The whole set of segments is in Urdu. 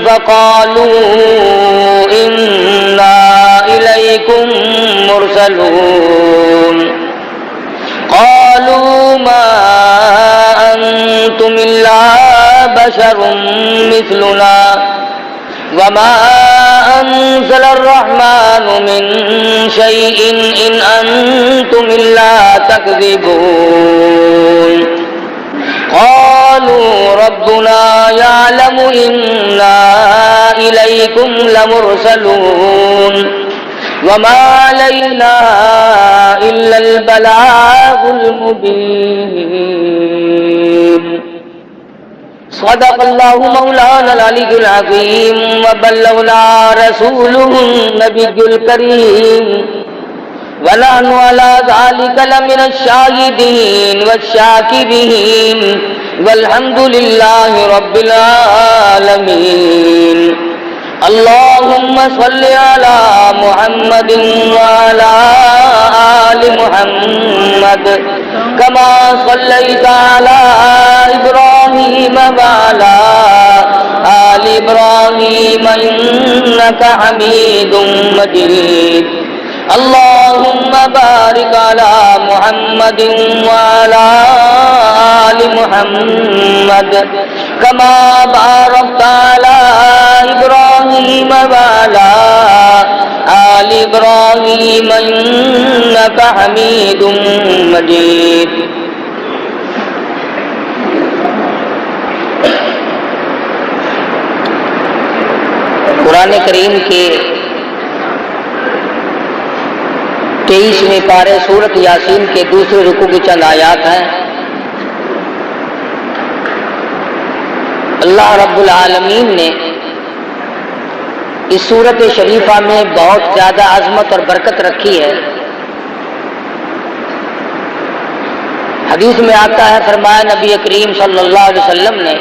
فقالوا إنا إليكم مرسلون قالوا ما أنتم إلا بشر مثلنا وما أنزل الرحمن من شيء إن أنتم إلا تكذبون قالوا ربنا يعلم إنا إليكم لمرسلون وما علينا إلا البلاغ المبين صدق الله مولانا العلي العظيم وبلغنا رسوله النبي الكريم ونحن على ذلك لمن الشاهدين والشاكرين والحمد لله رب العالمين اللهم صل على محمد وعلى آل محمد كما صليت على إبراهيم وعلى آل إبراهيم إنك حميد مجيد اللهم بارك على محمد وعلى آل محمد كما باركت على إبراهيم وعلى آل إبراهيم إنك حميد مجيد قرآن کریم کے 23ویں پارے سورۃ یاسین کے دوسرے رکوع کی چند آیات ہیں۔ اللہ رب العالمین نے اس سورۃ شریفہ میں بہت زیادہ عظمت اور برکت رکھی ہے۔ حدیث میں آتا ہے، فرمایا نبی کریم صلی اللہ علیہ وسلم نے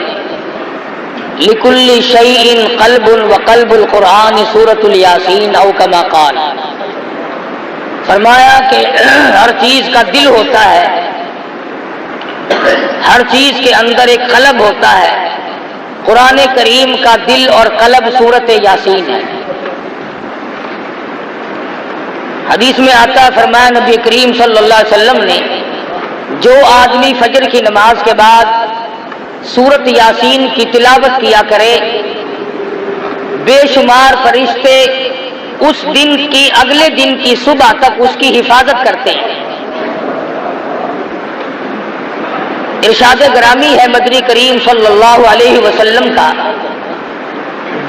لِكُلِّ شَيْءٍ قَلْبٌ وَقَلْبُ الْقُرْآنِ سورۃ الیاسین او کما قال، فرمایا کہ ہر چیز کا دل ہوتا ہے، ہر چیز کے اندر ایک قلب ہوتا ہے۔ قرآن کریم کا دل اور قلب سورۃ یاسین ہے۔ حدیث میں آتا ہے، فرمایا نبی کریم صلی اللہ علیہ وسلم نے جو آدمی فجر کی نماز کے بعد سورۃ یاسین کی تلاوت کیا کرے، بے شمار فرشتے اس دن کی اگلے دن کی صبح تک اس کی حفاظت کرتے ہیں۔ ارشاد گرامی ہے مدنی کریم صلی اللہ علیہ وسلم کا،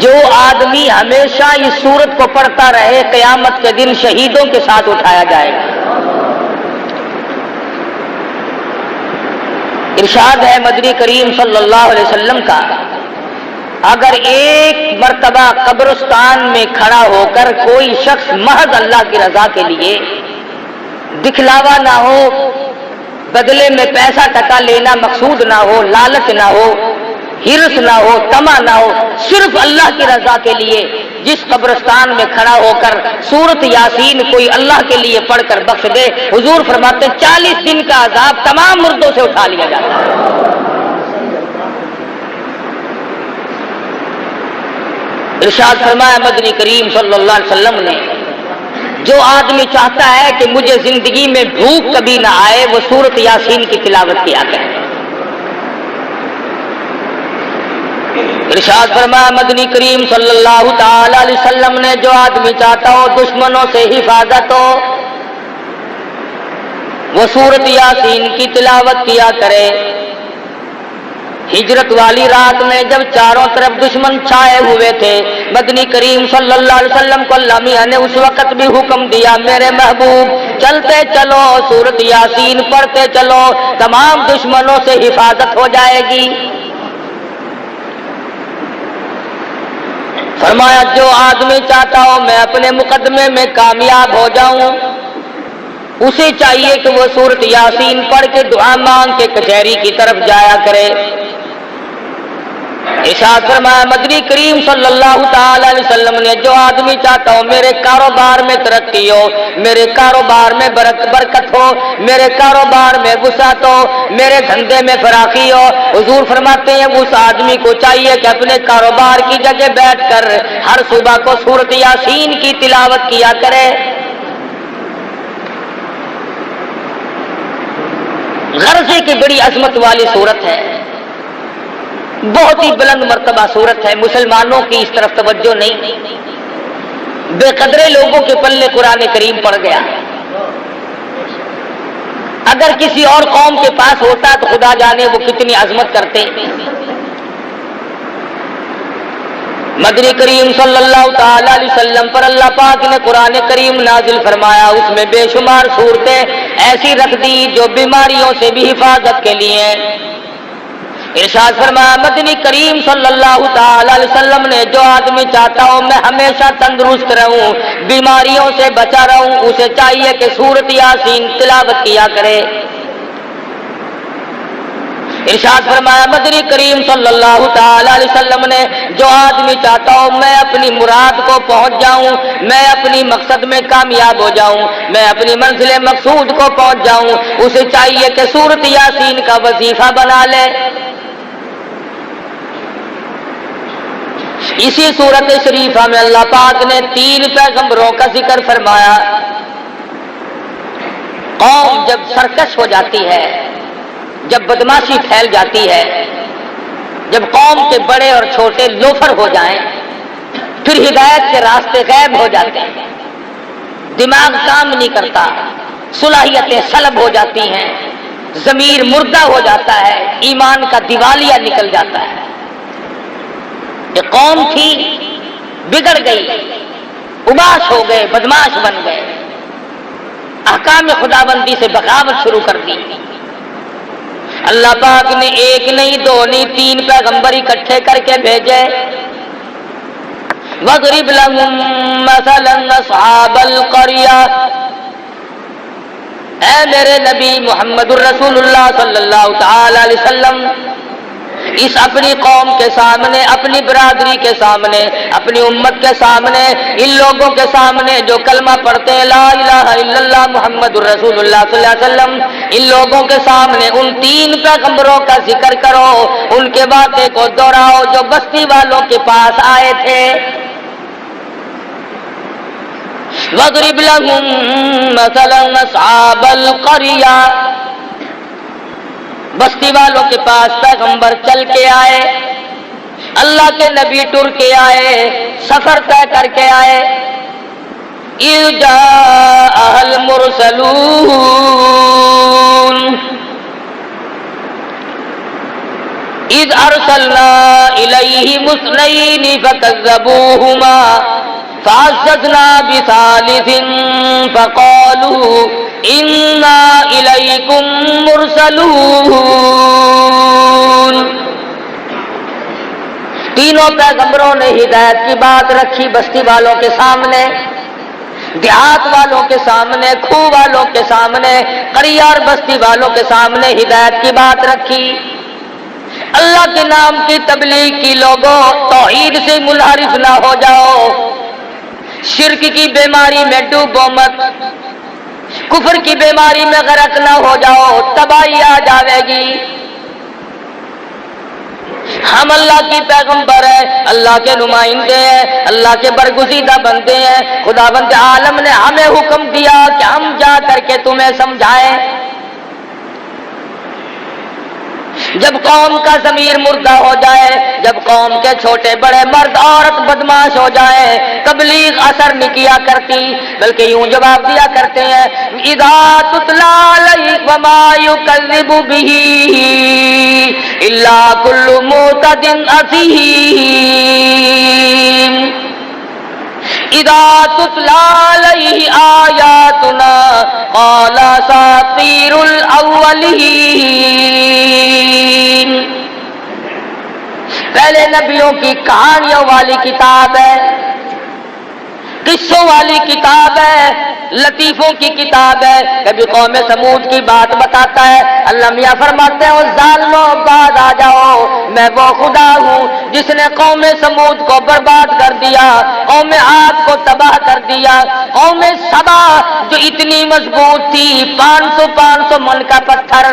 جو آدمی ہمیشہ اس سورت کو پڑھتا رہے قیامت کے دن شہیدوں کے ساتھ اٹھایا جائے گا۔ ارشاد ہے مدنی کریم صلی اللہ علیہ وسلم کا، اگر ایک مرتبہ قبرستان میں کھڑا ہو کر کوئی شخص محض اللہ کی رضا کے لیے، دکھلاوا نہ ہو، بدلے میں پیسہ ٹکا لینا مقصود نہ ہو، لالچ نہ ہو، ہرس نہ ہو، طمع نہ ہو، صرف اللہ کی رضا کے لیے جس قبرستان میں کھڑا ہو کر سورۃ یاسین کوئی اللہ کے لیے پڑھ کر بخش دے، حضور فرماتے 40 دن کا عذاب تمام مردوں سے اٹھا لیا جاتا ہے۔ ارشاد فرمایا مدنی کریم صلی اللہ علیہ وسلم نے، جو آدمی چاہتا ہے کہ مجھے زندگی میں بھوک کبھی نہ آئے، وہ سورۃ یاسین کی تلاوت کیا کرے۔ ارشاد فرمایا مدنی کریم صلی اللہ تعالی علیہ وسلم نے، جو آدمی چاہتا ہو دشمنوں سے حفاظت ہو، وہ سورۃ یاسین کی تلاوت کیا کرے۔ ہجرت والی رات میں جب چاروں طرف دشمن چھائے ہوئے تھے، مدنی کریم صلی اللہ علیہ وسلم کو اللہ میاں نے اس وقت بھی حکم دیا، میرے محبوب چلتے چلو، سورۃ یاسین پڑھتے چلو، تمام دشمنوں سے حفاظت ہو جائے گی۔ فرمایا جو آدمی چاہتا ہو میں اپنے مقدمے میں کامیاب ہو جاؤں، اسے چاہیے کہ وہ سورۃ یاسین پڑھ کے دعا مانگ کے کچہری کی طرف جایا کرے۔ ارشاد فرمایا مدنی کریم صلی اللہ تعالی علیہ وسلم نے جو آدمی چاہتا ہو میرے کاروبار میں ترقی ہو، میرے کاروبار میں برکت ہو، میرے کاروبار میں وسعت ہو، میرے دھندے میں فراخی ہو، حضور فرماتے ہیں اس آدمی کو چاہیے کہ اپنے کاروبار کی جگہ بیٹھ کر ہر صبح کو سورۃ یاسین کی تلاوت کیا کرے۔ غرضے کی بڑی عظمت والی صورت ہے، بہت ہی بلند مرتبہ صورت ہے، مسلمانوں کی اس طرف توجہ نہیں، بے قدرے لوگوں کے پلے قرآن کریم پڑ گیا۔ اگر کسی اور قوم کے پاس ہوتا تو خدا جانے وہ کتنی عظمت کرتے۔ مدنی کریم صلی اللہ تعالی علیہ وسلم پر اللہ پاک نے قرآن کریم نازل فرمایا، اس میں بے شمار صورتیں ایسی رکھ دی جو بیماریوں سے بھی حفاظت کے لیے ہیں۔ ارشاد فرمایا مدنی کریم صلی اللہ تعالی علیہ وسلم نے جو آدمی چاہتا ہوں میں ہمیشہ تندرست رہوں، بیماریوں سے بچا رہوں، اسے چاہیے کہ سورۃ یاسین تلاوت کیا کرے۔ ارشاد فرمایا مدنی کریم صلی اللہ تعالی علیہ وسلم نے جو آدمی چاہتا ہوں میں اپنی مراد کو پہنچ جاؤں، میں اپنی مقصد میں کامیاب ہو جاؤں، میں اپنی منزل مقصود کو پہنچ جاؤں، اسے چاہیے کہ سورۃ یاسین کا وظیفہ بنا لے۔ اسی سورۃ شریفہ میں اللہ پاک نے 3 پیغمبروں کا ذکر فرمایا۔ قوم جب سرکش ہو جاتی ہے، جب بدماشی پھیل جاتی ہے، جب قوم کے بڑے اور چھوٹے لوفر ہو جائیں، پھر ہدایت کے راستے غائب ہو جاتے ہیں، دماغ کام نہیں کرتا، صلاحیتیں سلب ہو جاتی ہیں، ضمیر مردہ ہو جاتا ہے، ایمان کا دیوالیہ نکل جاتا ہے۔ یہ قوم تھی بگڑ گئی، اباش ہو گئے، بدماش بن گئے، احکام خداوندی سے بغاوت شروع کر دی۔ اللہ پاک نے 1 نہیں 2 نہیں 3 پیغمبر اکٹھے کر کے بھیجے۔ وَاضْرِبْ لَهُم مَّثَلًا أَصْحَابَ الْقَرْيَةِ، اے میرے نبی محمد الرسول اللہ صلی اللہ تعالی علیہ وسلم اس اپنی قوم کے سامنے، اپنی برادری کے سامنے، اپنی امت کے سامنے، ان لوگوں کے سامنے جو کلمہ پڑھتے ہیں لا الہ الا اللہ محمد الرسول اللہ صلی اللہ علیہ وسلم، ان لوگوں کے سامنے ان 3 پیغمبروں کا ذکر کرو، ان کے باتیں کو دہراؤ جو بستی والوں کے پاس آئے تھے۔ وَاضْرِبْ لَهُم مَّثَلًا أَصْحَابَ الْقَرْيَةِ، بستی والوں کے پاس پیغمبر چل کے آئے، اللہ کے نبی ٹر کے آئے، سفر طے کر کے آئے۔ اِذْ جَاءَهَا الْمُرْسَلُونَ اِذْ أَرْسَلْنَا إِلَيْهِمُ اثْنَيْنِ فَكَذَّبُوهُمَا فَعَزَّزْنَا بِثَالِثٍ فَقَالُوا إِنَّا إِلَيْكُمْ مُرْسَلُونَ۔ تینوں پیغمبروں نے ہدایت کی بات رکھی بستی والوں کے سامنے، دیہات والوں کے سامنے، کھوہ والوں کے سامنے، قریہ اور بستی والوں کے سامنے ہدایت کی بات رکھی۔ اللہ کے نام کی تبلیغ کی، لوگوں توحید سے منحرف نہ ہو جاؤ، شرک کی بیماری میں ڈوبو مت، کفر کی بیماری میں غرق نہ ہو جاؤ، تباہی آ جاوے گی۔ ہم اللہ کی پیغمبر ہیں، اللہ کے نمائندے ہیں، اللہ کے برگزیدہ بندے ہیں، خداوند عالم نے ہمیں حکم دیا کہ ہم جا کر کے تمہیں سمجھائیں۔ جب قوم کا ضمیر مردہ ہو جائے، جب قوم کے چھوٹے بڑے مرد عورت بدماش ہو جائے، تبلیغ اثر نہیں کیا کرتی، بلکہ یوں جواب دیا کرتے ہیں اذا تتلی علیہ وما یکذب بہ الا کل معتد اثیم۔ اذا تتلی علیہ آیاتنا قال اساطیر الاولین۔ پہلے نبیوں کی کہانیوں والی کتاب ہے، قصوں والی کتاب ہے، لطیفوں کی کتاب ہے۔ کبھی قوم سمود کی بات بتاتا ہے، اللہ میاں فرماتے ہیں ظالموں بعد آ جاؤ، میں وہ خدا ہوں جس نے قوم سمود کو برباد کر دیا، قوم عاد کو تباہ کر دیا، قوم سبا جو اتنی مضبوط تھی 500 من کا پتھر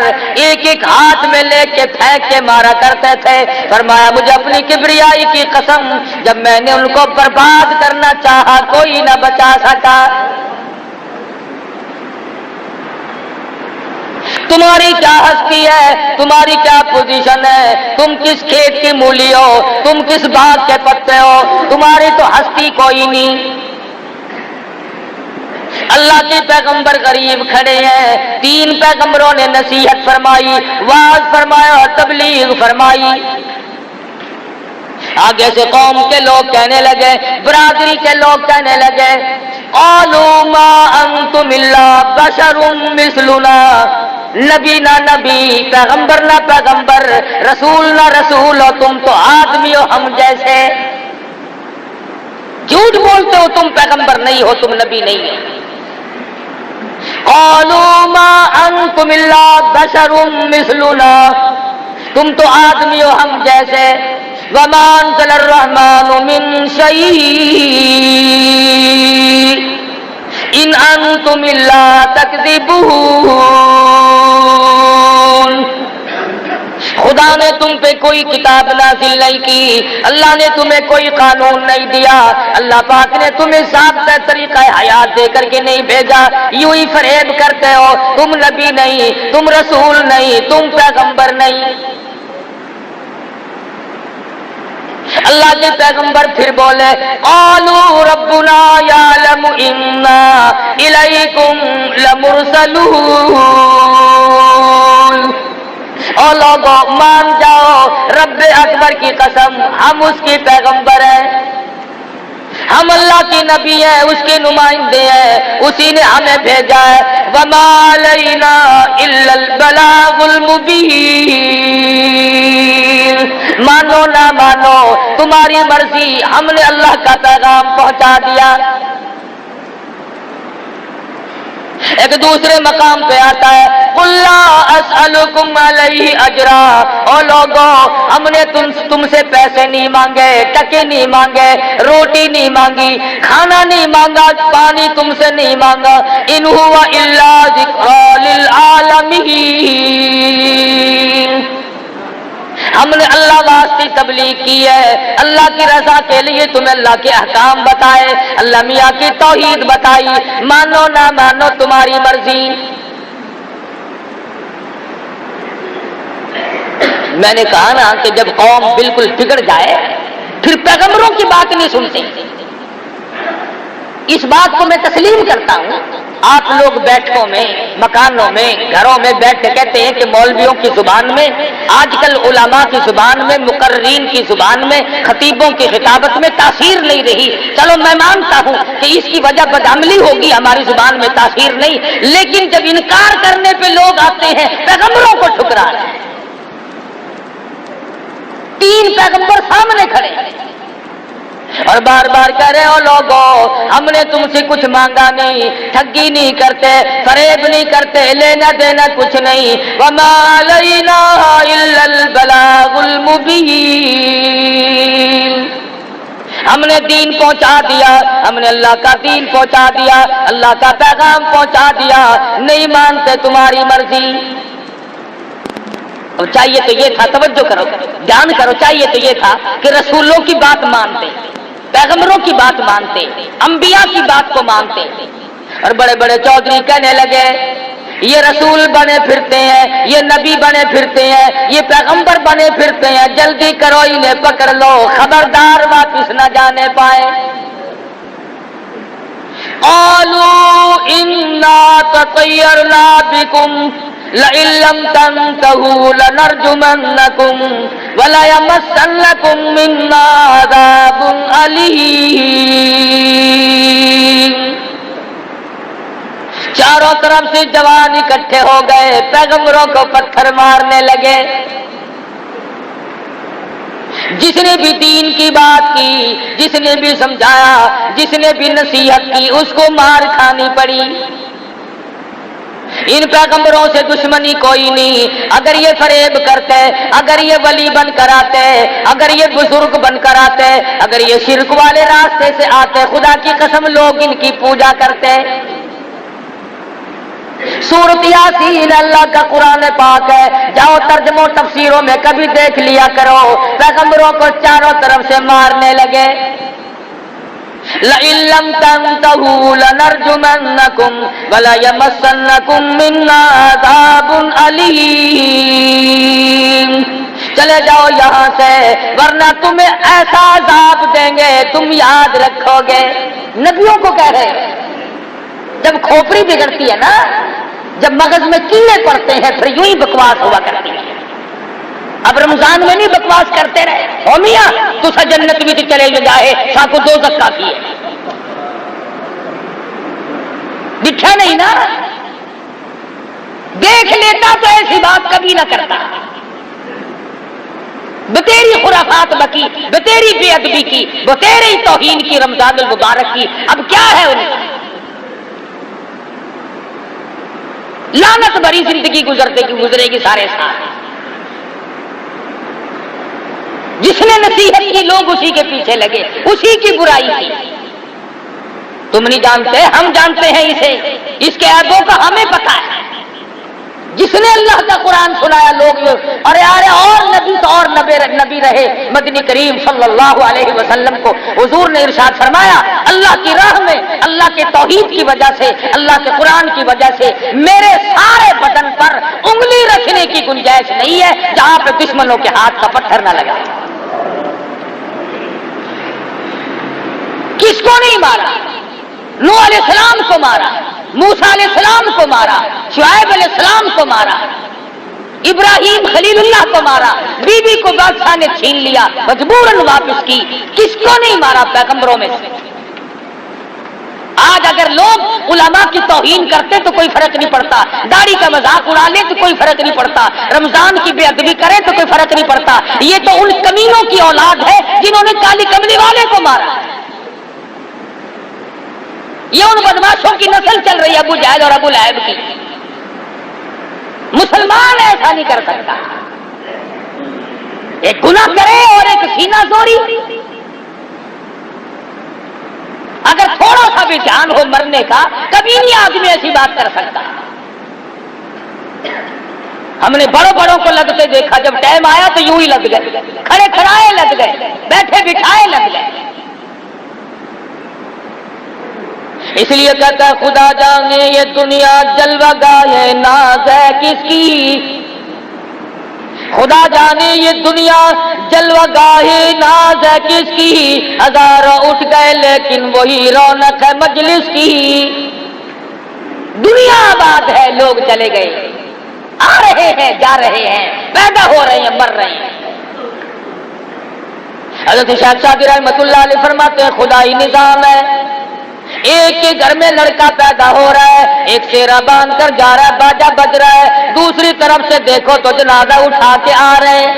ایک ایک ہاتھ میں لے کے پھینک کے مارا کرتے تھے، فرمایا مجھے اپنی کبریائی کی قسم جب میں نے ان کو برباد کرنا چاہا کوئی نہ بچا سکا۔ تمہاری کیا ہستی ہے، تمہاری کیا پوزیشن ہے، تم کس کھیت کی مولی ہو، تم کس باغ کے پتے ہو، تمہاری تو ہستی کوئی نہیں۔ اللہ کے پیغمبر قریب کھڑے ہیں، 3 پیغمبروں نے نصیحت فرمائی، واعظ فرمایا اور تبلیغ فرمائی۔ آگے سے قوم کے لوگ کہنے لگے، برادری کے لوگ کہنے لگے، قالوا ما انتم الا بشر مثلنا، نبی نہ نبی، پیغمبر نہ پیغمبر، رسول نہ رسول ہو، تم تو آدمی ہو ہم جیسے، جھوٹ بولتے ہو، تم پیغمبر نہیں ہو، تم نبی نہیں ہو۔ قالوا ما انتم الا بشر مثلنا، تم تو آدمی ہو ہم جیسے، وما انزل الرحمن من شيء ان انتم الا تكذبون، خدا نے تم پہ کوئی کتاب نازل نہیں کی، اللہ نے تمہیں کوئی قانون نہیں دیا، اللہ پاک نے تمہیں ضابطہ طریقہ حیات دے کر کے نہیں بھیجا، یوں ہی فریب کرتے ہو، تم نبی نہیں، تم رسول نہیں، تم پیغمبر نہیں۔ اللہ کے پیغمبر پھر بولے، قالوا ربنا یعلم انا الیکم لمرسلون، اور لوگوں مان جاؤ رب اکبر کی قسم ہم اس کی پیغمبر ہیں، ہم اللہ کی نبی ہیں، اس کے نمائندے ہیں، اسی نے ہمیں بھیجا ہے، وما علینا الا البلاغ المبین، مانو نہ مانو تمہاری مرضی، ہم نے اللہ کا پیغام پہنچا دیا۔ ایک دوسرے مقام پہ آتا ہے، قل لا اسألکم علیہ اجرا، او لوگوں ہم نے تم سے پیسے نہیں مانگے، ٹکے نہیں مانگے، روٹی نہیں مانگی، کھانا نہیں مانگا، پانی تم سے نہیں مانگا، ان هو الا ذکری للعالمین، ہم نے اللہ واسطے تبلیغ کی ہے، اللہ کی رضا کے لیے تمہیں اللہ کے احکام بتائے، اللہ میاں کی توحید بتائی، مانو نہ مانو تمہاری مرضی۔ میں نے کہا نا کہ جب قوم بالکل بگڑ جائے پھر پیغمبروں کی بات نہیں سنتے، اس بات کو میں تسلیم کرتا ہوں۔ آپ لوگ بیٹھکوں میں، مکانوں میں، گھروں میں بیٹھ کے کہتے ہیں کہ مولویوں کی زبان میں، آج کل علماء کی زبان میں، مقررین کی زبان میں، خطیبوں کی خطابت میں تاثیر نہیں رہی۔ چلو میں مانتا ہوں کہ اس کی وجہ بدعملی ہوگی، ہماری زبان میں تاثیر نہیں، لیکن جب انکار کرنے پہ لوگ آتے ہیں پیغمبروں کو ٹھکرا رہے ہیں۔ 3 پیغمبر سامنے کھڑے ہیں اور بار بار کہہ رہے ہو لوگوں ہم نے تم سے کچھ مانگا نہیں، ٹھگی نہیں کرتے، فریب نہیں کرتے، لینا دینا کچھ نہیں، وما علینا الا البلاغ المبین، ہم نے دین پہنچا دیا، ہم نے اللہ کا دین پہنچا دیا، اللہ کا پیغام پہنچا دیا، نہیں مانتے تمہاری مرضی۔ اور چاہیے تو یہ تھا، توجہ کرو، دھیان کرو، چاہیے تو یہ تھا کہ رسولوں کی بات مانتے، پیغمبروں کی بات مانتے، انبیاء کی بات کو مانتے، اور بڑے بڑے چودھری کہنے لگے یہ رسول بنے پھرتے ہیں، یہ نبی بنے پھرتے ہیں، یہ پیغمبر بنے پھرتے ہیں، جلدی کرو انہیں پکڑ لو، خبردار واپس نہ جانے پائے۔ قالوا انا تطیرنا بکم لئن لم تنتهوا لنرجمنکم ولیمسنکم منا عذاب علیم، چاروں طرف سے جوان اکٹھے ہو گئے، پیغمبروں کو پتھر مارنے لگے، جس نے بھی دین کی بات کی، جس نے بھی سمجھایا، جس نے بھی نصیحت کی، اس کو مار کھانی پڑی۔ ان پیغمبروں سے دشمنی کوئی نہیں. اگر یہ فریب کرتے، اگر یہ ولی بن کر آتے، اگر یہ بزرگ بن کر آتے، اگر یہ شرک والے راستے سے آتے، خدا کی قسم لوگ ان کی پوجا کرتے. سورۃ یاسین اللہ کا قرآن پاک ہے، جاؤ ترجموں تفسیروں میں کبھی دیکھ لیا کرو. پیغمبروں کو چاروں طرف سے مارنے لگے. لئن لم تنتهوا لنرجمنكم وليمسنكم منا عذاب أليم. چلے جاؤ یہاں سے ورنہ تمہیں ایسا عذاب دیں گے تم یاد رکھو گے. نبیوں کو کہہ رہے ہیں. جب کھوپڑی بگڑتی ہے نا، جب مغز میں کیڑے پڑتے ہیں پھر یوں ہی بکواس ہوا کرتی ہے. اب رمضان میں نہیں بکواس کرتے رہے او میاں تو سا جنت بھی چلے جائے ساکو دوزخ کافی ہے. دکھا نہیں نا، دیکھ لیتا تو ایسی بات کبھی نہ کرتا. بتیری خرافات بکی، بتیری بے ادبی کی، بتیری توہین کی رمضان المبارک کی. اب کیا ہے ان کا؟ لعنت بھری زندگی گزرے گی سارے سال. جس نے نصیحت کی لوگ اسی کے پیچھے لگے، اسی کی برائی کی. تم نہیں جانتے، ہم جانتے ہیں اسے، اس کے عیبوں کا ہمیں پتا ہے. جس نے اللہ کا قرآن سنایا لوگ ارے اور نبی تو اور نبی رہے مدنی کریم صلی اللہ علیہ وسلم کو حضور نے ارشاد فرمایا اللہ کی راہ میں اللہ کے توحید کی وجہ سے، اللہ کے قرآن کی وجہ سے میرے سارے بدن پر انگلی رکھنے کی گنجائش نہیں ہے جہاں پہ دشمنوں کے ہاتھ کا پتھر نہ لگا. کس کو نہیں مارا؟ نوح علیہ السلام کو مارا، موسیٰ علیہ السلام کو مارا، شعیب علیہ السلام کو مارا، ابراہیم خلیل اللہ کو مارا، بی بی کو بادشاہ نے چھین لیا، مجبوراً واپس کی. کس کو نہیں مارا پیغمبروں میں سے؟ آج اگر لوگ علماء کی توہین کرتے تو کوئی فرق نہیں پڑتا، داڑھی کا مذاق اڑا لے تو کوئی فرق نہیں پڑتا، رمضان کی بے ادبی کرے تو کوئی فرق نہیں پڑتا. یہ تو ان کمینوں کی اولاد ہے جنہوں نے کالی کملی والے کو مارا. یہ ان بدماشوں کی نسل چل رہی ہے، ابو جہل اور ابو لہب کی. مسلمان ایسا نہیں کر سکتا. ایک گناہ کرے اور ایک سینہ زوری. اگر تھوڑا سا بھی دھیان ہو مرنے کا کبھی نہیں آدمی ایسی بات کر سکتا. ہم نے بڑوں کو لگتے دیکھا، جب ٹائم آیا تو یوں ہی لگ گئے، کھڑے کھڑائے لگ گئے، بیٹھے بٹھائے لگ گئے. اس لیے کہتا ہے خدا جانے یہ دنیا جلوہ گاہ ناز ہے کس کی. خدا جانے یہ دنیا جلوہ گاہ ناز ہے کس کی. ہزاروں اٹھ گئے لیکن وہی رونق ہے مجلس کی. دنیا آباد ہے، لوگ چلے گئے، آ رہے ہیں جا رہے ہیں، پیدا ہو رہے ہیں مر رہے ہیں. حضرت شیخ شادی رحمۃ اللہ علیہ فرماتے ہیں خدائی نظام ہے. ایک کے گھر میں لڑکا پیدا ہو رہا ہے، ایک سیرا باندھ کر جا رہا ہے، باجا بج رہا ہے، دوسری طرف سے دیکھو تو جنازہ اٹھا کے آ رہے ہیں.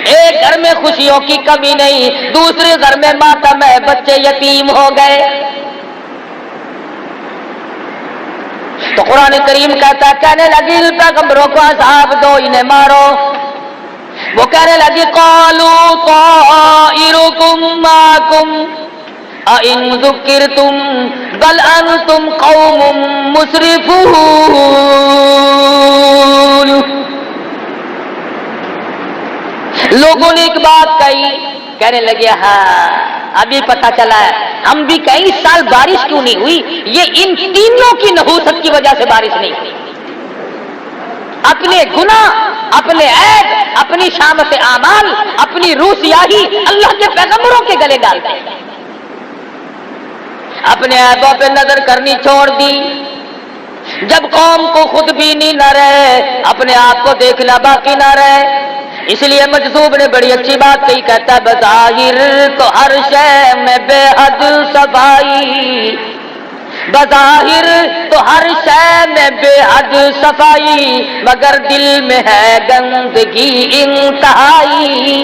ایک گھر میں خوشیوں کی کمی نہیں، دوسرے گھر میں ماتم ہے، بچے یتیم ہو گئے. تو قرآن کریم کہتا ہے کہنے لگی پیغمبروں کو عذاب دو انہیں مارو. وہ کہنے لگی قالوا طائرکم معکم اَإِن ذُكِّرْتُمْ بَلْ أَنْتُمْ قَوْمٌ مُسْرِفُونَ. لوگوں نے ایک بات کہی، کہنے لگے ہاں ابھی پتہ چلا ہے ہم بھی کئی سال بارش کیوں نہیں ہوئی، یہ ان تینوں کی نحوست کی وجہ سے بارش نہیں ہوئی. اپنے گناہ، اپنے عیب، اپنی شامت اعمال، اپنی روح سیاہی اللہ کے پیغمبروں کے گلے ڈالتے ہیں. اپنے عیبوں پہ نظر کرنی چھوڑ دی. جب قوم کو خود بینی نہ رہے، اپنے آپ کو دیکھنا باقی نہ رہے. اس لیے مجذوب نے بڑی اچھی بات کہی، کہتا ہے بظاہر تو ہر شے میں بے حد صفائی، بظاہر تو ہر شے میں بے حد صفائی، مگر دل میں ہے گندگی انتہائی.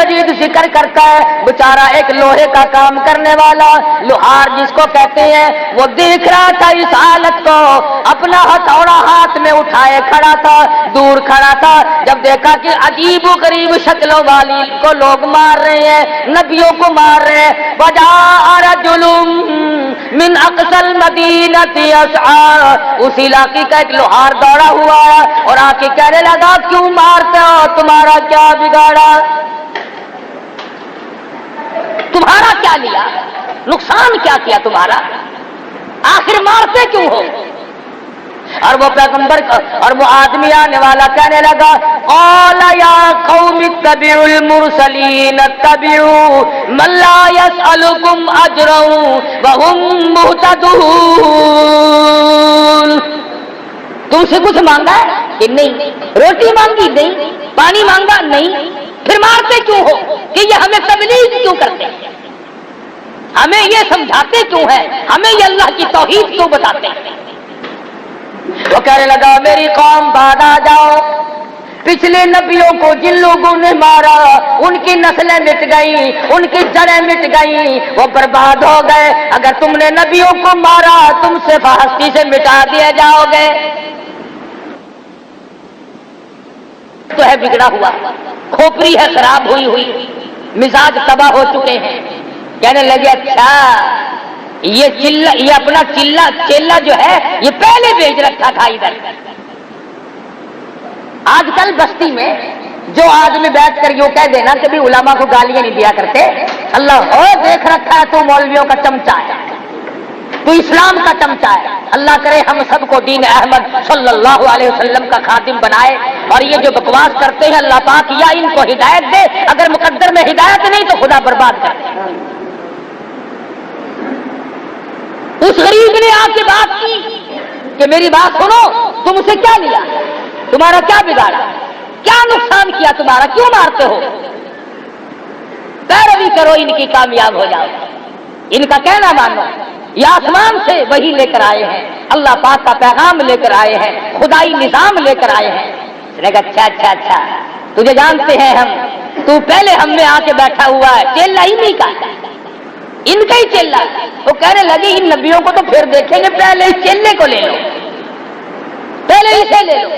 مجید ذکر کرتا ہے بیچارہ ایک لوہے کا کام کرنے والا لوہار جس کو کہتے ہیں، وہ دیکھ رہا تھا اس حالت کو، اپنا ہتھوڑا ہاتھ میں اٹھائے کھڑا تھا، دور کھڑا تھا، جب دیکھا کہ عجیب و غریب شکلوں والی کو لوگ مار رہے ہیں، نبیوں کو مار رہے ہیں، وجاء رجل من اقصى المدینۃ یسعی، اس علاقے کا ایک لوہار دوڑا ہوا ہے اور آ کے کہنے لگا کیوں مارتے ہو، تمہارا کیا بگاڑا، تمہارا کیا لیا، نقصان کیا کیا تمہارا، آخر مارتے کیوں ہو؟ اور وہ پیغمبر اور وہ آدمی آنے والا کہنے لگا قال یا قوم اتبعوا المرسلین اتبعوا من لا يسألكم اجرا وهم مهتدون، تم سے کچھ مانگا ہے کہ نہیں، روٹی مانگی نہیں، پانی مانگا نہیں، پھر مارتے کیوں ہو کہ یہ ہمیں تبلیغ کیوں کرتے ہیں، ہمیں یہ سمجھاتے کیوں ہیں، ہمیں یہ اللہ کی توحید کیوں بتاتے ہیں؟ وہ کہنے لگا میری قوم بعد آ جاؤ، پچھلے نبیوں کو جن لوگوں نے مارا ان کی نسلیں مٹ گئیں، ان کی جڑیں مٹ گئیں، وہ برباد ہو گئے، اگر تم نے نبیوں کو مارا تم سے ہستی سے مٹا دیے جاؤ گے، تو ہے بگڑا ہوا، کھوپڑی ہے خراب ہوئی ہوئی، مزاج تباہ ہو چکے ہیں۔ کہنے لگے اچھا یہ چلا، یہ اپنا چیلا جو ہے یہ پہلے بھیج رکھا تھا ادھر۔ آج کل بستی میں جو آدمی بیٹھ کر یوں کہہ دینا کہ بھی علماء کو گالیاں نہیں دیا کرتے، اللہ ہو دیکھ رکھا ہے تو مولویوں کا چمچا ہے، تو اسلام کا چمچا ہے، اللہ کرے ہم سب کو دین احمد صلی اللہ علیہ وسلم کا خادم بنائے، اور یہ جو بکواس کرتے ہیں اللہ پاک یا ان کو ہدایت دے، اگر مقدر میں ہدایت نہیں تو خدا برباد کر دے۔ اس غریب نے آ کے بات کی کہ میری بات سنو، تم سے کیا لیا، تمہارا کیا بگاڑا، کیا نقصان کیا تمہارا، کیوں مارتے ہو، پیروی کرو ان کی کامیاب ہو جاؤ، ان کا کہنا مانو، یہ آسمان سے وہی لے کر آئے ہیں، اللہ پاک کا پیغام لے کر آئے ہیں، خدائی نظام لے کر آئے ہیں۔ اس نے کہا اچھا اچھا اچھا تجھے جانتے ہیں ہم، تو پہلے ہم میں آ کے بیٹھا ہوا ہے، چیلا ہی نہیں کا، ان کا ہی چیلا۔ وہ کہنے لگے ان نبیوں کو تو پھر دیکھیں گے، پہلے اس چیلے کو لے لو، پہلے اسے لے لو۔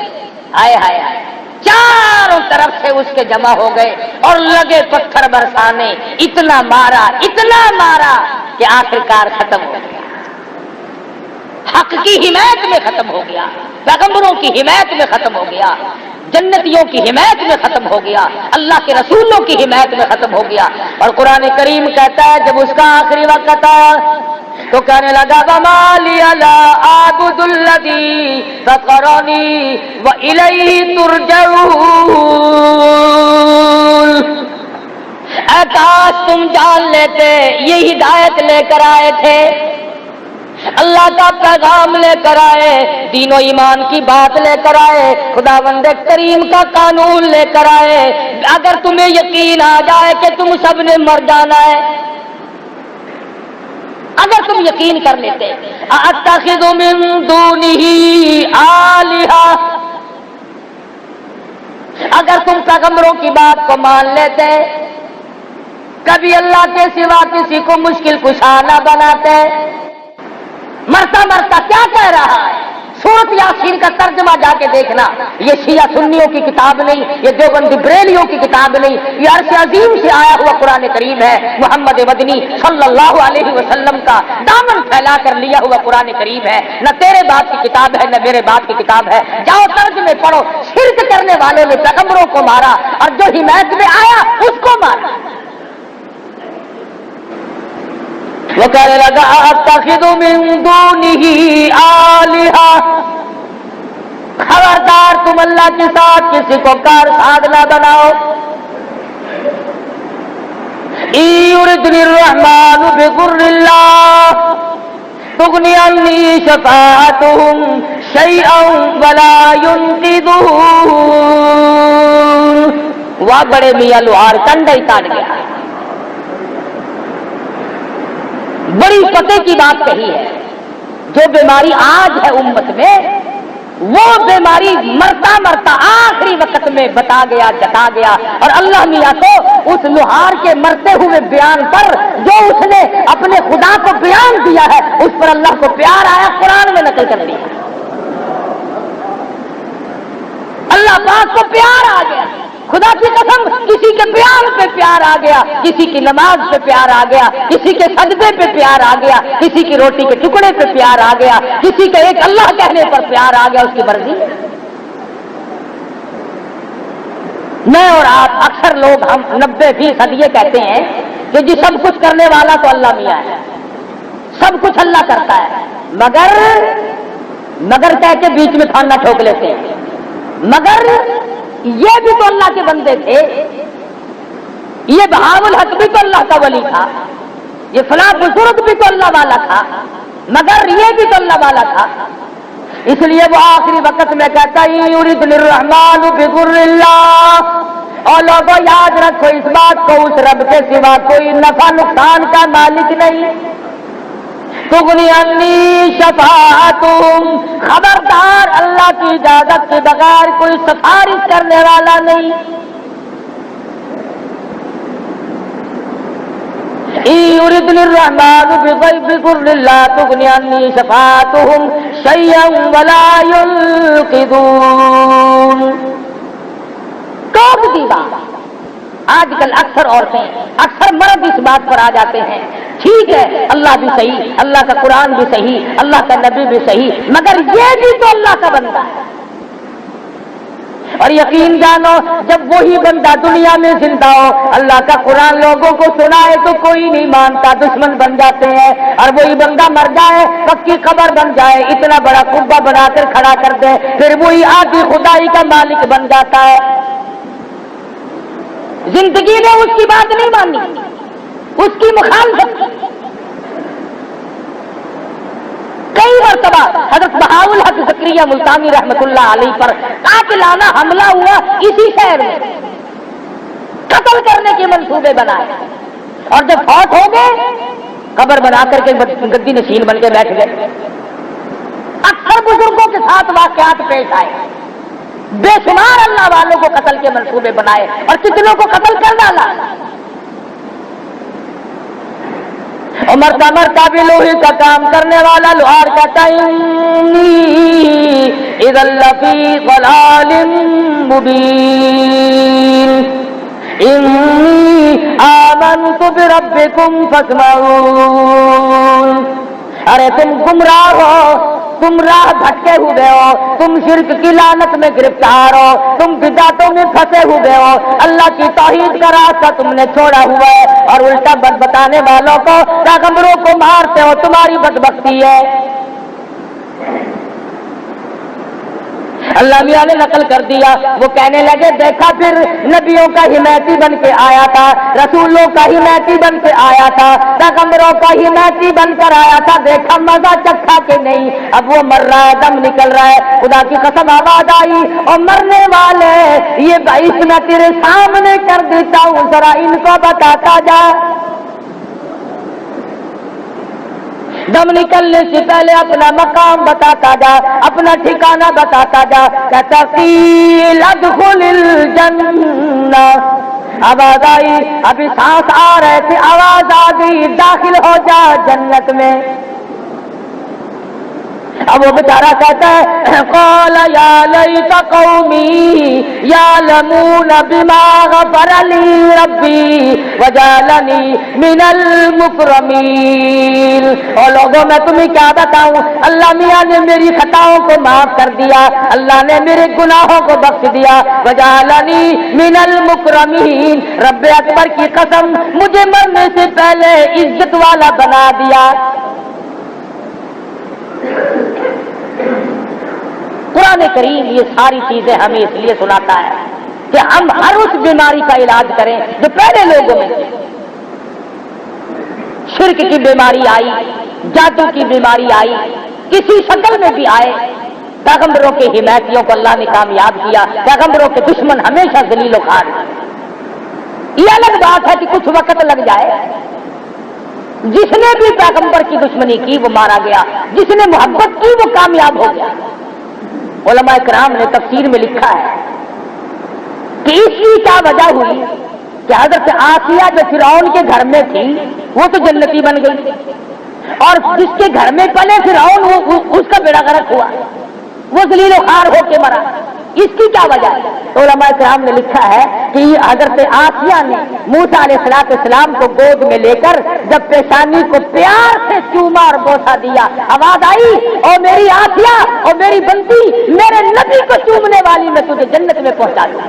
آئے ہائے ہائے، چاروں طرف سے اس کے جمع ہو گئے اور لگے پتھر برسانے، اتنا مارا کہ آخرکار ختم ہو گیا، حق کی حمایت میں ختم ہو گیا، پیغمبروں کی حمایت میں ختم ہو گیا، جنتیوں کی حمایت میں ختم ہو گیا، اللہ کے رسولوں کی حمایت میں ختم ہو گیا۔ اور قرآن کریم کہتا ہے جب اس کا آخری وقت آیا تو کہنے لگا وَمَا لِيَ لَا أَعْبُدُ الَّذِي فَطَرَنِي وَإِلَيْهِ تُرْجَعُونَ، اے کاش تم جان لیتے یہ ہدایت لے کر آئے تھے، اللہ کا پیغام لے کر آئے، دین و ایمان کی بات لے کر آئے، خداوند کریم کا قانون لے کر آئے، اگر تمہیں یقین آ جائے کہ تم سب نے مر جانا ہے، اگر تم یقین کر لیتے، اَأَتَّخِذُ مِن دُونِهِ آلِهَةً، اگر تم پیغمبروں کی بات کو مان لیتے، کبھی اللہ کے سوا کسی کو مشکل کشا نہ بناتے۔ مرتا مرتا کیا کہہ رہا ہے، سورۃ یاسین کا ترجمہ جا کے دیکھنا، یہ شیعہ سنیوں کی کتاب نہیں، یہ دیوبندی بریلیوں کی کتاب نہیں، یہ عرش عظیم سے آیا ہوا قرآن کریم ہے، محمد مدنی صلی اللہ علیہ وسلم کا دامن پھیلا کر لیا ہوا قرآن کریم ہے، نہ تیرے باپ کی کتاب ہے نہ میرے باپ کی کتاب ہے۔ جاؤ ترجمے پڑھو، شرک کرنے والوں نے پیغمبروں کو مارا اور جو حمایت میں آیا اس کو مارا۔ وہ کہنے لگا اتخذ من دونہ آلہہ، خبردار تم اللہ کے ساتھ کسی کو کار ساز نہ بناؤ۔ ان یردنی الرحمن بضر لا تغنی عنی شفاعتہم شیئا ولا ینقذون۔ وہ بڑے میاں لوہار کنڈا ہی کاٹ گیا، بڑی پتے کی بات کہی ہے۔ جو بیماری آج ہے امت میں وہ بیماری مرتا مرتا آخری وقت میں بتا گیا، جتا گیا، اور اللہ میاں کو اس لوہار کے مرتے ہوئے بیان پر جو اس نے اپنے خدا کو بیان دیا ہے اس پر اللہ کو پیار آیا، قرآن میں نقل کر دیا۔ اللہ پاک کو پیار آ گیا، خدا کی قسم کسی کے بیان پہ پیار آ گیا، کسی کی نماز پہ پیار آ گیا، کسی کے سجدے پہ پیار آ گیا، کسی کی روٹی کے ٹکڑے پہ پیار آ گیا، کسی کے ایک اللہ کہنے پر پیار آ گیا، اس کی مرضی۔ میں اور آپ اکثر لوگ ہم 90% یہ کہتے ہیں کہ جی سب کچھ کرنے والا تو اللہ میاں ہے، سب کچھ اللہ کرتا ہے، مگر کہہ کے بیچ میں کھانا ٹھوک لیتے ہیں، مگر یہ بھی تو اللہ کے بندے تھے، یہ بہاء الحق بھی تو اللہ کا ولی تھا، یہ فلاں بزرگ بھی تو اللہ والا تھا، مگر یہ بھی تو اللہ والا تھا۔ اس لیے وہ آخری وقت میں کہتا یریدنی الرحمن بضر اللہ، اور لوگوں یاد رکھو اس بات کو، اس رب کے سوا کوئی نفع نقصان کا مالک نہیں۔ تغنی عنی شفاعتہم، خبردار اللہ کی اجازت کے بغیر کوئی سفارش کرنے والا نہیں۔ یریدنی الرحمن بضر اللہ تغنی عنی شفاعتہم شیئا ولا ینقذون۔ ٹوک دی بات۔ آج کل اکثر عورتیں، اکثر مرد اس بات پر آ جاتے ہیں، ٹھیک ہے اللہ بھی صحیح، اللہ کا قرآن بھی صحیح، اللہ کا نبی بھی صحیح، مگر یہ بھی تو اللہ کا بندہ ہے۔ اور یقین جانو جب وہی بندہ دنیا میں زندہ ہو، اللہ کا قرآن لوگوں کو سنائے تو کوئی نہیں مانتا، دشمن بن جاتے ہیں، اور وہی بندہ مر جائے، پکی قبر بن جائے، اتنا بڑا قبہ بنا کر کھڑا کر دے، پھر وہی آدھی خدائی کا مالک بن جاتا ہے۔ زندگی نے اس کی بات نہیں مانی، اس کی مخالفت۔ کئی مرتبہ حضرت بہاء الحق زکریا ملتانی رحمت اللہ علیہ پر قاتلانہ حملہ ہوا، اسی شہر میں قتل کرنے کے منصوبے بنائے، اور جب فوت ہو گئے قبر بنا کر کے گدی نشین بن کے بیٹھ گئے۔ اکثر بزرگوں کے ساتھ واقعات پیش آئے، بے شمار اللہ والوں کو قتل کے منصوبے بنائے، اور کتنوں کو قتل کر ڈالا۔ اور مرتا بھی لوہے کا کام کرنے والا لوہار کہتا ہے اذا لفی ضلال مبین انی آمنت بربکم فاسمعون۔ ارے تم گمراہ ہو، تم راہ بھٹکے ہوئے ہو، تم شرک کی لعنت میں گرفتار ہو، تم بدعتوں میں پھنسے ہوئے ہو، اللہ کی توحید کا راستہ تم نے چھوڑا ہوا ہے، اور الٹا بد بتانے والوں کو، پیغمبروں کو مارتے ہو، تمہاری بدبختی ہے۔ اللہ میاں نے نقل کر دیا، وہ کہنے لگے دیکھا پھر نبیوں کا حمایتی بن کے آیا تھا، رسولوں کا حمایتی بن کے آیا تھا، پیغمبروں کا حمایتی بن کر آیا تھا، دیکھا مزہ چکھا کہ نہیں، اب وہ مر رہا ہے، دم نکل رہا ہے، خدا کی قسم آواز آئی اور مرنے والے یہ باعث میں تیرے سامنے کر دیتا ہوں، ذرا ان کو بتاتا جا۔ دم نکلنے سے پہلے اپنا مقام بتاتا جا، اپنا ٹھکانہ بتاتا جا، کہتا قیل ادخل الجنہ، آواز آئی، ابھی سانس آ رہے تھے، آواز آ گئی داخل ہو جا جنت میں۔ اب وہ بیچارہ کہتا ہے قال یا لیت قومی یعلمون بما غفر لی ربی وجعلنی من المکرمین۔ اور لوگوں میں تمہیں کیا بتاؤں، اللہ میاں نے میری خطاؤں کو معاف کر دیا، اللہ نے میرے گناہوں کو بخش دیا، وجعلنی من المکرمین، رب اکبر کی قسم مجھے مرنے سے پہلے عزت والا بنا دیا۔ قرآن کریم یہ ساری چیزیں ہمیں اس لیے سناتا ہے کہ ہم ہر اس بیماری کا علاج کریں جو پہلے لوگوں میں تھی۔ شرک کی بیماری آئی، جادو کی بیماری آئی، کسی شکل میں بھی آئے، پیغمبروں کے حمایتیوں کو اللہ نے کامیاب کیا، پیغمبروں کے دشمن ہمیشہ ذلیل و خوار۔ یہ الگ بات ہے کہ کچھ وقت لگ جائے، جس نے بھی پیغمبر کی دشمنی کی وہ مارا گیا، جس نے محبت کی وہ کامیاب ہو گیا۔ علماء کرام نے تفسیر میں لکھا ہے کہ اس کی کیا وجہ ہوئی کہ حضرت آسیہ جو فرعون کے گھر میں تھی وہ تو جنتی بن گئی، اور جس کے گھر میں پلے فرعون اس کا بیڑا غرق ہوا، وہ ذلیل و خوار ہو کے مرا۔ اس کی کیا وجہ ہے؟ تو علماء کرام نے لکھا ہے کہ حضرت آسیہ نے موسیٰ علیہ السلام کو گود میں لے کر جب پیشانی کو پیار سے چوما اور بوسہ دیا، آواز آئی، او میری آسیہ، او میری بنتی، میرے نبی کو چومنے والی میں تجھے جنت میں پہنچا دوں،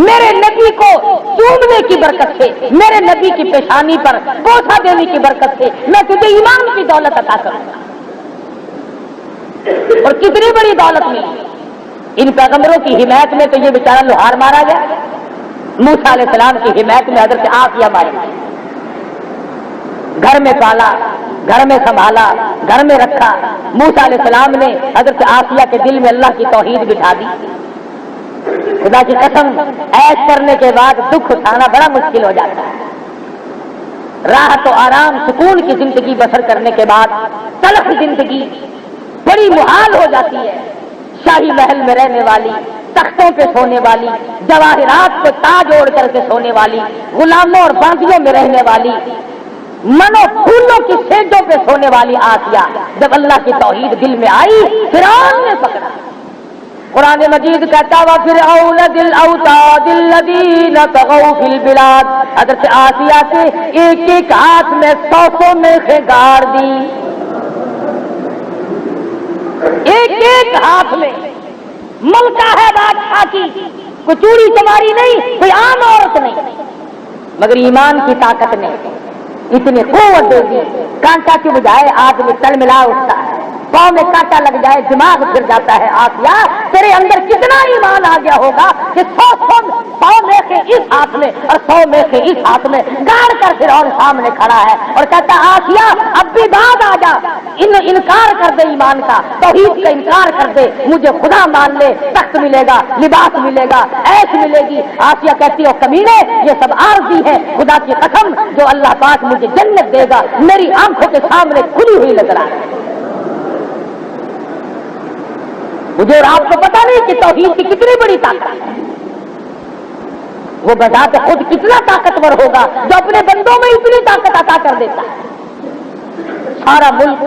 میرے نبی کو چومنے کی برکت سے، میرے نبی کی پیشانی پر بوسہ دینے کی برکت سے میں تجھے ایمان کی دولت عطا کروں گا۔ اور کتنی بڑی دولت ملی ان پیغمبروں کی حمایت میں، تو یہ بیچارہ لوہار مارا گیا، موسیٰ علیہ السلام کی حمایت میں حضرت آسیہ ماری گئی، گھر میں پالا، گھر میں سنبھالا، گھر میں رکھا۔ موسیٰ علیہ السلام نے حضرت آسیہ کے دل میں اللہ کی توحید بٹھا دی۔ خدا کی قسم، عیش کرنے کے بعد دکھ اٹھانا بڑا مشکل ہو جاتا ہے۔ راحت و آرام سکون کی زندگی بسر کرنے کے بعد تلخ زندگی بڑی محال ہو جاتی ہے۔ شاہی محل میں رہنے والی، تختوں پہ سونے والی، جواہرات پہ تاج اوڑھ کر کے سونے والی، غلاموں اور باندیوں میں رہنے والی، منو پھولوں کی سیٹوں پہ سونے والی آسیہ جب اللہ کی توحید دل میں آئی، فرعون نے پکڑا۔ قرآن مجید کہتا وَفِرْعَوْنَ ذِي الْأَوْتَادِ الَّذِينَ طَغَوْا فِي الْبِلَادِ، حضرت آسیہ کے ایک ایک ہاتھ میں 100 میخیں گاڑ دی، ایک ایک ہاتھ میں ملکہ ہے بادشاہ کی، کوئی چوڑی چماری نہیں، کوئی عام عورت نہیں، مگر ایمان کی طاقت نے اتنی قوت دے دی، کانٹا کی بجائے آدمی تل ملا اٹھتا ہے، پاؤں میں کانٹا لگ جائے دماغ پھر جاتا ہے۔ آسیہ تیرے اندر کتنا ایمان آ گیا ہوگا کہ 100 میخیں اس ہاتھ میں اور 100 میخیں اس ہاتھ میں گاڑ کر فرعون سامنے کھڑا ہے اور کہتا ہے آسیہ اب بھی بعد آ جا، انکار کر دے ایمان کا، توحید کا انکار کر دے، مجھے خدا مان لے، تخت ملے گا، لباس ملے گا، عیش ملے گی۔ آسیہ کہتی ہو کمینے، یہ سب عارضی ہے، خدا کی قسم جو اللہ پاک مجھے جنت دے گا میری آنکھوں کے سامنے کھلی ہوئی نظر آئے مجھے، اور آپ کو پتا نہیں کہ توحید کی کتنی بڑی طاقت ہے۔ وہ بذات خود کتنا طاقتور ہوگا جو اپنے بندوں میں اتنی طاقت عطا کر دیتا ہے۔ سارا ملک،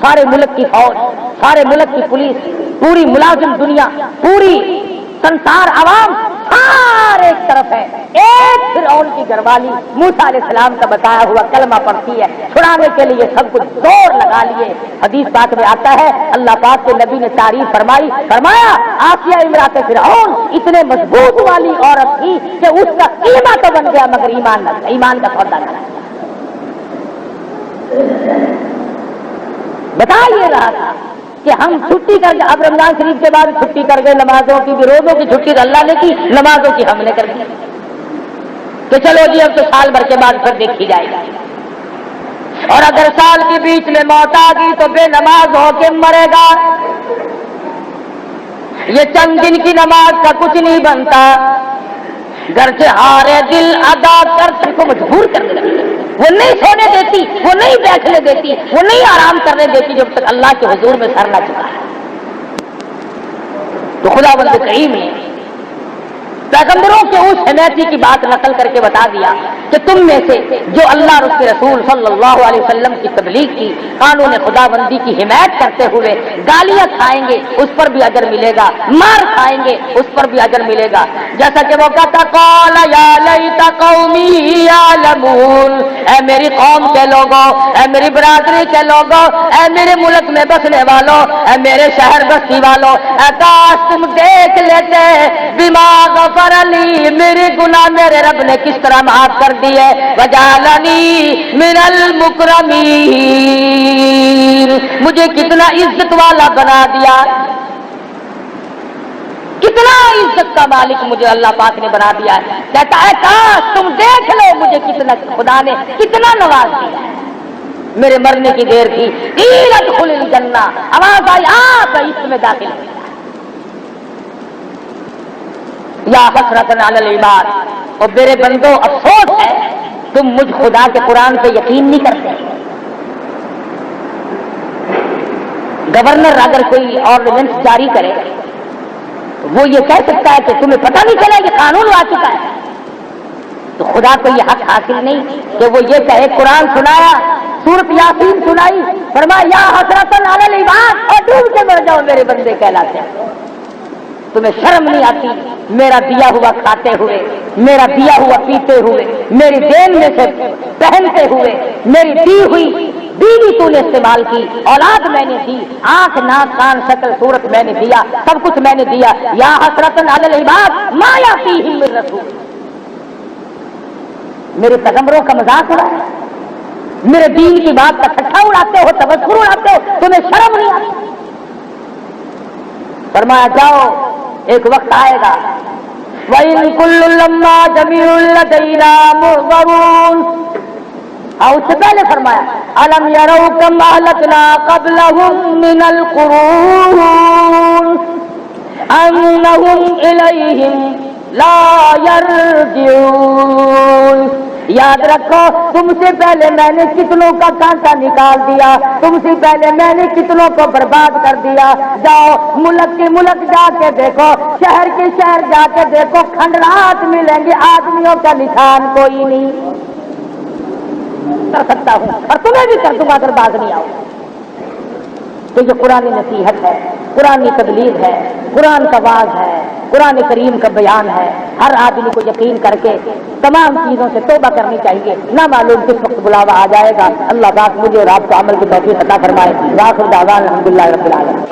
سارے ملک کی فوج، سارے ملک کی پولیس، پوری ملازم دنیا، پوری سنسار عوام سارے ایک طرف ہے، ایک فرعون کی گھروالی موسیٰ علیہ السلام کا بتایا ہوا کلمہ پڑھتی ہے، چھڑانے کے لیے سب کچھ زور لگا لیے۔ حدیث پاک میں آتا ہے اللہ پاک کے نبی نے تعریف فرمائی، فرمایا آسیہ امرات فرعون اتنے مضبوط والی عورت تھی کہ اس کا قیمہ تو بن گیا مگر ایمان نہ، ایمان کا سودا نہ بتا یہ رہا تھا کہ ہم چھٹی کر گئے، اب رمضان شریف کے بعد چھٹی کر گئے، نمازوں کی بھی، روزوں کی چھٹی تو اللہ نے کی، نمازوں کی ہم نے کر دی کہ چلو جی اب تو سال بھر کے بعد پھر دیکھی جائے گی، اور اگر سال کے بیچ میں موت آ گئی تو بے نماز ہو کے مرے گا، یہ چند دن کی نماز کا کچھ نہیں بنتا، گھر سے ہارے دل ادا کر تم کو مجبور کرنے لگے، وہ نہیں سونے دیتی، وہ نہیں بیٹھنے دیتی، وہ نہیں آرام کرنے دیتی جب تک اللہ کے حضور میں سر نہ چکا ہے۔ تو خداوند کریم نے پیغمبروں کے اس حمایتی کی بات نقل کر کے بتا دیا کہ تم میں سے جو اللہ اور اس کے رسول صلی اللہ علیہ وسلم کی تبلیغ کی، قانون خداوندی کی حمایت کرتے ہوئے گالیاں کھائیں گے اس پر بھی اجر ملے گا، مار کھائیں گے اس پر بھی اجر ملے گا۔ جیسا کہ وہ کہتا قال یا لیت قومی یعلمون، اے میری قوم کے لوگوں، اے میری برادری کے لوگوں، اے میرے ملک میں بسنے والوں، اے میرے شہر بستی والوں، اے کاش تم دیکھ لیتے بما غفر لی، میرے گناہ میرے رب نے کس طرح معاف کر دیے، وجعلنی من المکرمین، مجھے کتنا عزت والا بنا دیا، کتنا عزت کا مالک مجھے اللہ پاک نے بنا دیا ہے۔ کہتا ہے کاش تم دیکھ لو مجھے کتنا خدا نے کتنا نواز دیا ہے۔ میرے مرنے کی دیر تھی، قیل ادخل الجنہ، آواز آئی آپ اس میں داخل ہو یا حسرۃ علی العباد، اور میرے بندو افسوس ہے تم مجھ خدا کے قرآن پہ یقین نہیں کرتے، گورنر اگر کوئی آرڈیننس جاری کرے وہ یہ کہہ سکتا ہے کہ تمہیں پتہ نہیں چلا یہ قانون آ چکا ہے، تو خدا کو یہ حق حاصل نہیں کہ وہ یہ کہے قرآن سنایا، سورۃ یاسین سنائی، فرمایا یا حسرۃ علی العباد اور ڈوب کے مر جاؤ میرے بندے کہلاتے ہیں۔ تمہیں شرم نہیں آتی میرا دیا ہوا کھاتے ہوئے، میرا دیا ہوا پیتے ہوئے، میری دین میں سے پہنتے ہوئے، میری دی ہوئی بیوی تو نے استعمال کی، اولاد میں نے دی، آنکھ ناک کان شکل صورت میں نے دیا، سب کچھ میں نے دیا، یا حسرۃ علی العباد ما یاتیہم من رسول، میرے پیغمبروں کا مذاق اڑا ہے، میرے دین کی بات کا ٹھٹھا اڑاتے ہو، تبصر اڑاتے ہو، تمہیں شرم نہیں آتی؟ فرمایا جاؤ ایک وقت آئے گا وَإِن كُلٌّ لَمَّا جَمِيعٌ لَدَيْنَا مُحْضَرُونَ، اور اس سے پہلے فرمایا أَلَمْ يَرَوْا كَمْ أَهْلَكْنَا قَبْلَهُم مِّنَ الْقُرُونِ أَنَّهُمْ إِلَيْهِمْ لَا يَرْجِعُونَ، یاد رکھو تم سے پہلے میں نے کتنوں کا کانٹا نکال دیا، تم سے پہلے میں نے کتنوں کو برباد کر دیا، جاؤ ملک کے ملک جا کے دیکھو، شہر کے شہر جا کے دیکھو، کھنڈرات ملیں گے، آدمیوں کا نشان کوئی نہیں کر سکتا ہوں، اور تمہیں بھی کر دوں گا اگر باز نہیں آؤ۔ تو یہ قرآن نصیحت ہے، قرآن تبلیغ ہے، قرآن کا واعظ ہے، قرآن کریم کا بیان ہے۔ ہر آدمی کو یقین کر کے تمام چیزوں سے توبہ کرنی چاہیے، نہ معلوم کس وقت بلاوا آ جائے گا۔ اللہ پاک مجھے اور آپ کو عمل کی توفیق عطا فرمائے۔ آخر دعوانا الحمدللہ رب العالمین۔